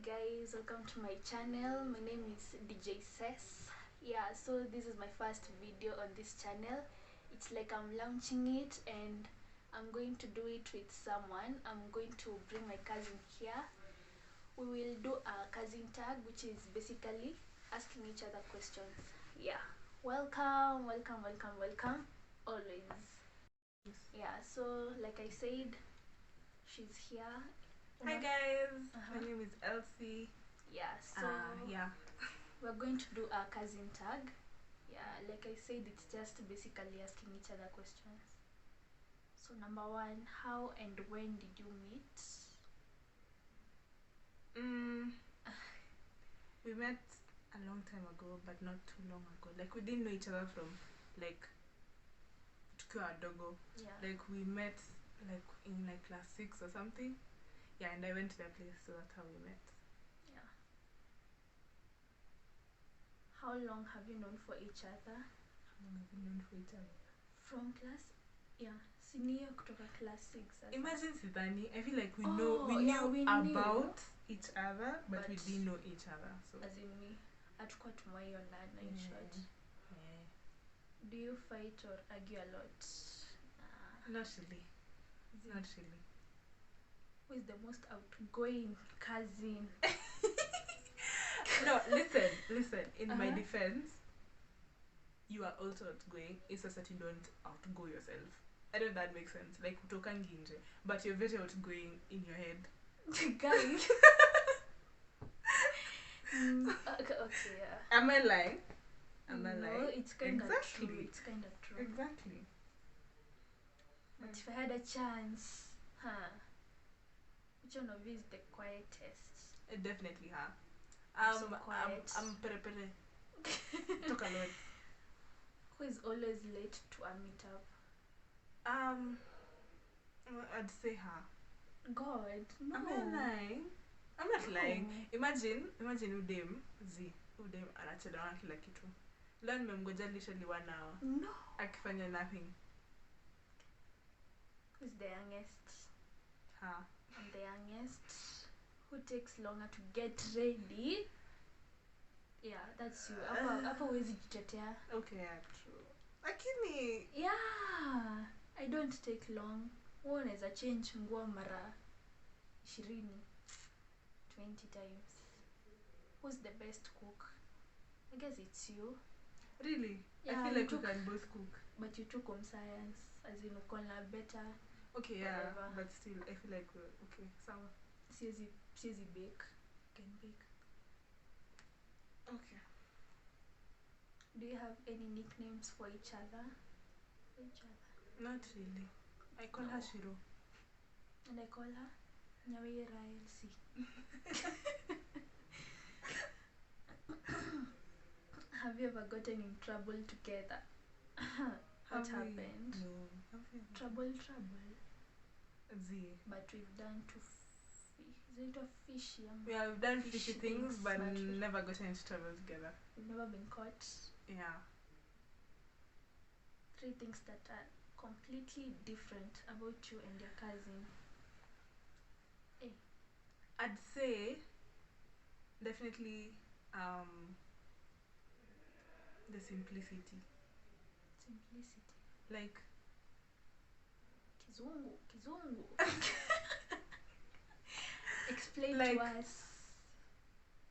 guys, welcome to my channel. My name is DJ Sess. Yeah, so this is my first video on this channel. It's like I'm launching it and I'm going to do it with someone. I'm going to bring my cousin here. We will do a cousin tag, which is basically asking each other questions. Yeah, welcome, welcome, welcome, welcome, always. Yeah, so like I said, she's here. Hi guys, my name is Elsie. Yeah, so we're going to do a cousin tag. Yeah, like I said, it's just basically asking each other questions. So number one, how and when did you meet? We met a long time ago, but not too long ago. Like, we didn't know each other from like tukiwa wadogo. Yeah. Like, we met like in like class 6 or something. Yeah, and I went to their place, so that's how we met. Yeah. How long have you known for each other? How long have we known for each other? From class, yeah, senior kutoka class 6. Imagine Sidani, I feel like we knew about each other, but we didn't know each other. So as in me, hatukuwa tumeionana in short. Yeah. Do you fight or argue a lot? Not really. Not really. Who is the most outgoing cousin? No, listen. In my defense, you are also outgoing. It's just that you don't outgo yourself. I don't know if that makes sense. Like, utokangi nje, but you're very outgoing in your head. Guys. Okay, yeah. Am I lying? Am I lying? No, it's kind of Exactly. true. It's kind of true. Exactly. But if I had a chance, which one of you is the quietest? Definitely her. So quiet. I'm pere. Talk a lot. Who is always late to a meetup? I'd say her. God, no. Am I lying? I'm not lying. Imagine udem anachelewa kila kitu. Leo nimemgoja literally 1 hour. No. Akifanya nothing. Who's the youngest? Her. I'm the youngest. Who takes longer to get ready? Yeah, that's you. Hapo huwezi jitetea. Okay, yeah, true. Lakini yeah, I don't take long. Wewe unaweza change nguo mara 20 times. Who's the best cook? I guess it's you. Really? Yeah, I feel like we can both cook. But you took home science, as in ukona better. Okay, yeah, whatever. but still, I feel like we're okay. Sawa. Siezi bake. Can bake. Okay. Do you have any nicknames for each other? Not really. I call her Shiro. And I call her Nyawira Elsie. Have you ever gotten in trouble together? What happened? No. Trouble. Z. But we've done fishy. Yeah, we've done fishy things, but but never gotten into trouble together. We've never been caught. Yeah. 3 things that are completely different about you and your cousin. Hey. I'd say definitely the simplicity. Like Kizungu. Explain like, to us.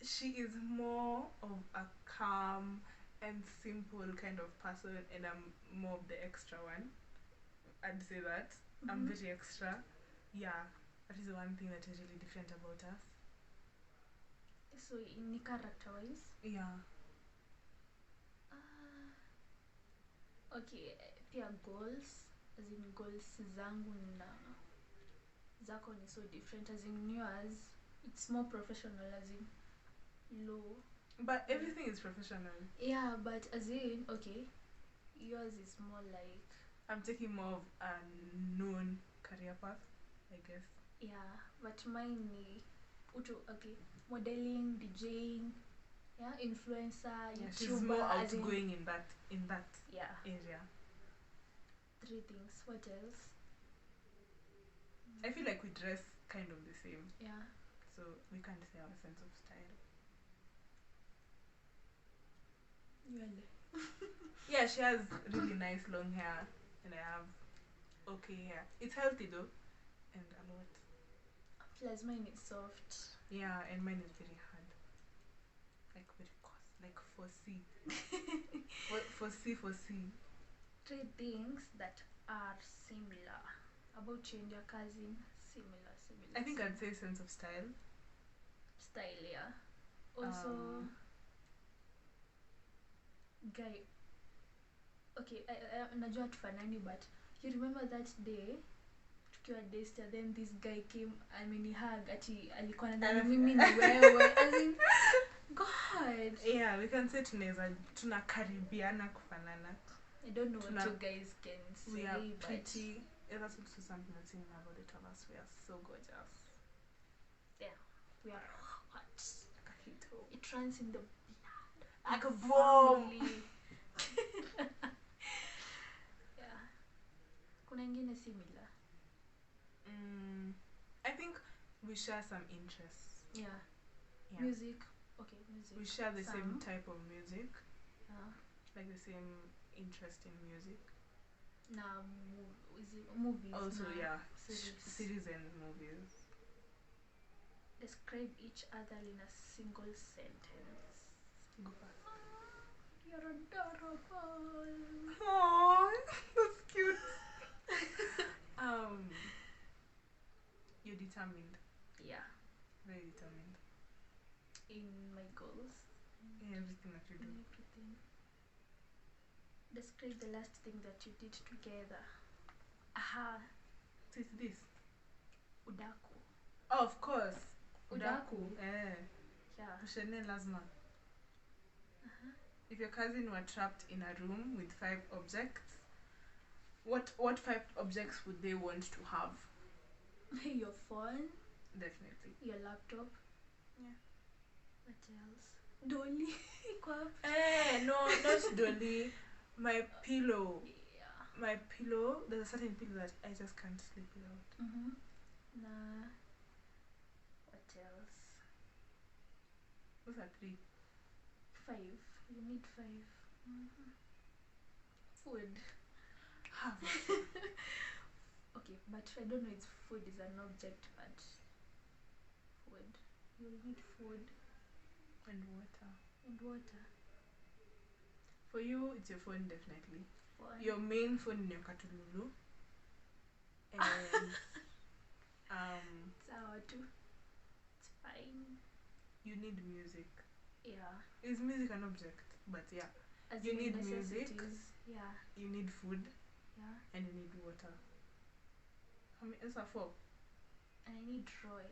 she is more of a calm and simple kind of person, and I'm more of the extra one. I'd say that. I'm very extra. Yeah, that is one thing that is really different about us. So in character wise? Yeah. Okay, pia goals, as in goals zangu na zako ni so different, as in yours it's more professional, as in low. But everything is professional. Yeah, but as in, okay, yours is more like I'm taking more of a known career path, I guess. Yeah, but mine ni okay, modeling, DJing, yeah, influencer, Yeah, YouTuber. she's more outgoing in that area. 3 things. What else? I feel like we dress kind of the same. Yeah. so we can't say our sense of style. Yeah, she has really nice long hair, and I have okay hair. It's healthy though, and a lot. Plus mine is soft. Yeah, and mine is very hard. Like very coarse. Like for C. for C. 3 things that are similar about you and your cousin. Similar. I think I'd say sense of style. Style, yeah. Also, guy. Okay, najua tufanani, but you remember that day tukiwa Desta, then this guy came amenihug ati alikuwa nadhani mimi ni wewe. As in, God. Yeah, we can say tunakaribiana kufanana. I don't know what you guys can say. We are pretty. That's also something that's in about the two of us. We are so gorgeous. Yeah, we are hot. Like a hito. It runs in the blood. Like a bomb. Yeah. Kuna ingine similar. I think we share some interests. Yeah. Music. Okay, music. We share the same type of music. Yeah. Like the same interest in music. Is it movies? Also, yeah. Series and movies. Describe each other in a single sentence. Go first. You're adorable. Aww, that's cute. You're determined. Yeah. Very determined. In my goals. In everything that you do. Everything. Describe the last thing that you did together. Aha. So it's this. Udaku. Oh, of course. Udaku. Yeah. Tushene lazima. If your cousin were trapped in a room with 5 objects, what 5 objects would they want to have? Your phone. Definitely. Your laptop. Yeah. What else? Dolly. No, not Dolly. My pillow. Yeah. My pillow. There's a certain pillow that I just can't sleep without. Nah. What else? Those are 3. 5. You need 5. Food. Okay, but I don't know if food is an object, but food. You'll need food. And water. And water. For you, it's your phone, definitely. Phone. Your main phone in your katululu. And it's our too. It's fine. You need music. Yeah. Is music an object? But yeah. As you need music. Yeah. You need food. Yeah. And you need water. How many? Those are 4. And I need Roy.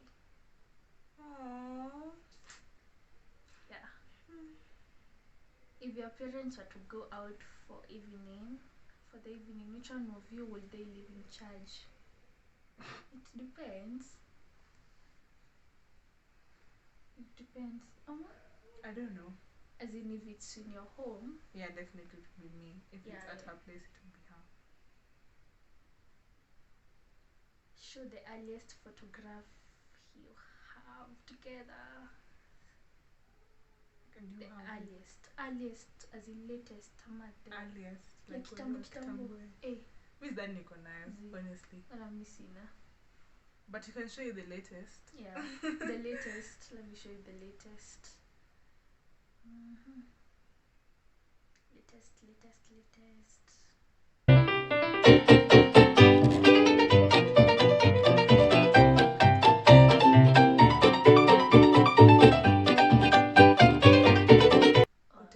Aww. Yeah. If your parents were to go out for the evening, which one of you will they leave in charge? It depends. It depends. I don't know. As in, if it's in your home. Yeah, definitely it would be me. If it's at her place, it would be her. Show the earliest photograph you have together. And you have earliest, as in latest. Earliest. Like kitambo. Miss that niko nayo, honestly. I'm missing. But you can show you the latest. Yeah, the latest. Let me show you the latest. Latest.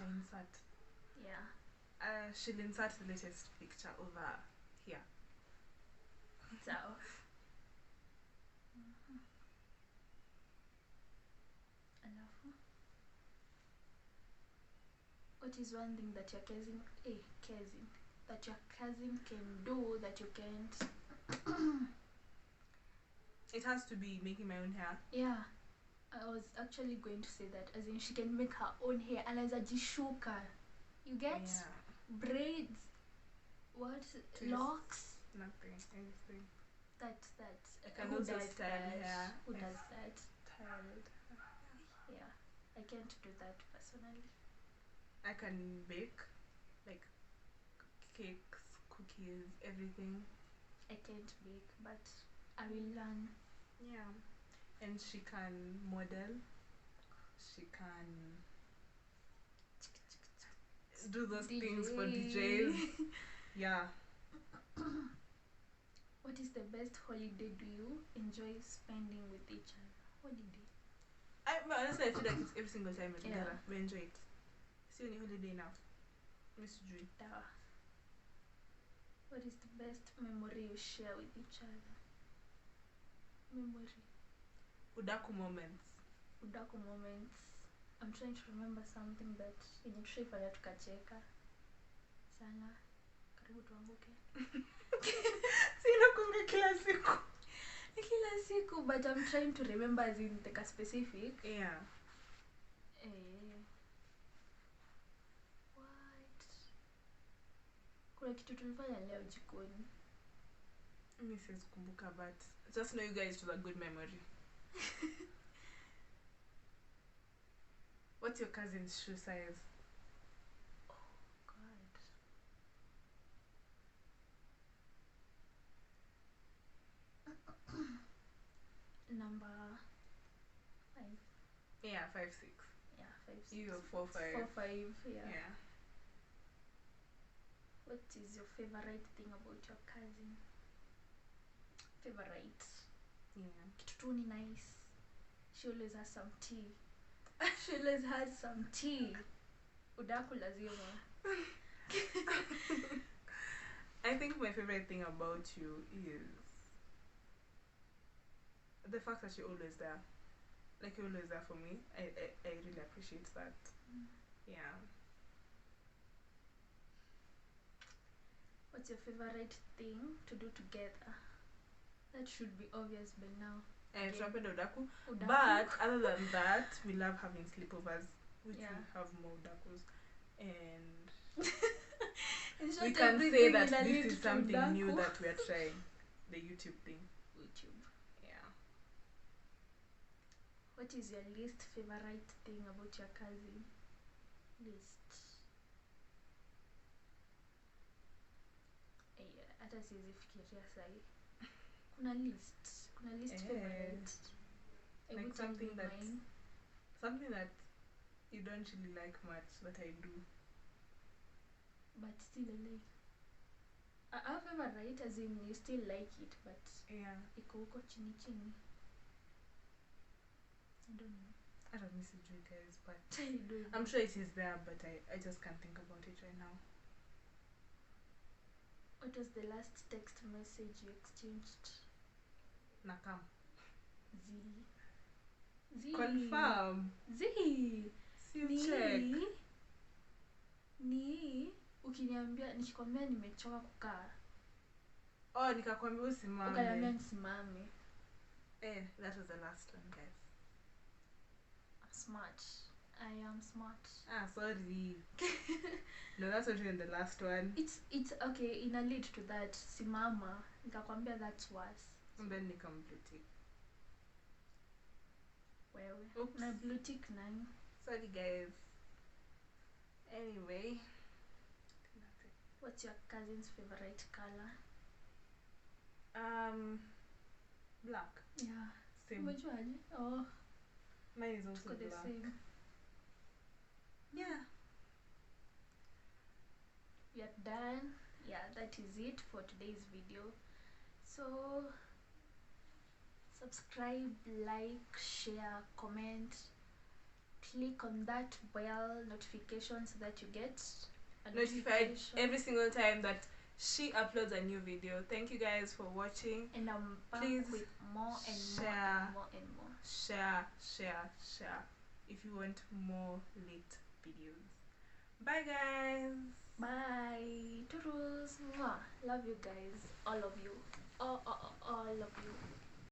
Insert. Yeah. She'll insert the latest picture over here. So. What is one thing that your cousin can do that you can't? It has to be making my own hair. Yeah, I was actually going to say that, as in she can make her own hair, and as a jishuka, you get braids, locks, nothing, anything. That's I can also style hair. Who does that? child. Yeah, I can't do that personally. I can bake, like cakes, cookies, everything. I can't bake, but I will learn. Yeah. And she can model. She can do those things for DJs. Yeah. What is the best holiday do you enjoy spending with each other? Holiday. But honestly, I feel like it's every single time we're Yeah. together. We enjoy it. See any holiday now. Miss Jui. Yeah. What is the best memory you share with each other? Memory. Udaku moments. Udaku moments. I'm trying to remember something that yenye tushaifanya tukacheka sana. Karibu tuanguke. Sina kunga kila siku. Kila siku, but I'm trying to remember as in like a specific. Yeah. What? Kuna kitu tulifanya leo jikoni. Mimi siwezi kumbuka, but just know you guys it was a good memory. What's your cousin's shoe size? Oh God. Number 5. Yeah, 5'6". Yeah, 5'6". You 4'5". 4'5", yeah. Yeah. What is your favorite thing about your cousin? Favorite. Yeah. Kitu tu ni nice. She always has some tea. She always has some tea. Udaku lazima. I think my favorite thing about you is the fact that you're always there. Like, you're always there for me. I really appreciate that. Yeah. What's your favorite thing to do together? That should be obvious by now. Udaku. Udaku. But other than that, we love having sleepovers, which Yeah. we have more udakus. And we can say that this is something new that we are trying. The YouTube thing. YouTube. Yeah. What is your least favorite thing about your cousin? Least. Hata siwezi fikiria sahi. Kuna list favorite. Like something that you don't really like much that I do. But still I like. Our favorite as in you still like it, but yeah. Iko huko chini chini. I don't know. I don't miss it, guys, but I'm sure it is there, but I just can't think about it right now. What was the last text message you exchanged? Nakam. Z. Confirm. Z. Check. Ni ukiniambia nikikwambia nimechoka kukaa. Oh, nikakwambia usimame. Ukaniambia nisimame. That was the last one, guys. I'm smart. I am smart. Sorry. No, that's not even the last one. It's okay, in a lead to that. Simama. Nikakwambia that's worse. And then nikam blue tick. Wewe. Oops. Na blue tick nani? Sorry, guys. Anyway. What's your cousin's favorite color? Black. Yeah. Same. Umejuaje? Oh. Mine is also Tuko the black. same. Yeah. We are done. Yeah, that is it for today's video. So subscribe, like, share, comment, click on that bell notification so that you get notified every single time that she uploads a new video. Thank you guys for watching, and I'm back please with more and share, more and more. Share if you want more lit videos. Bye, guys. Bye. Toodles. Mwah. Love you guys. All of you. All of you.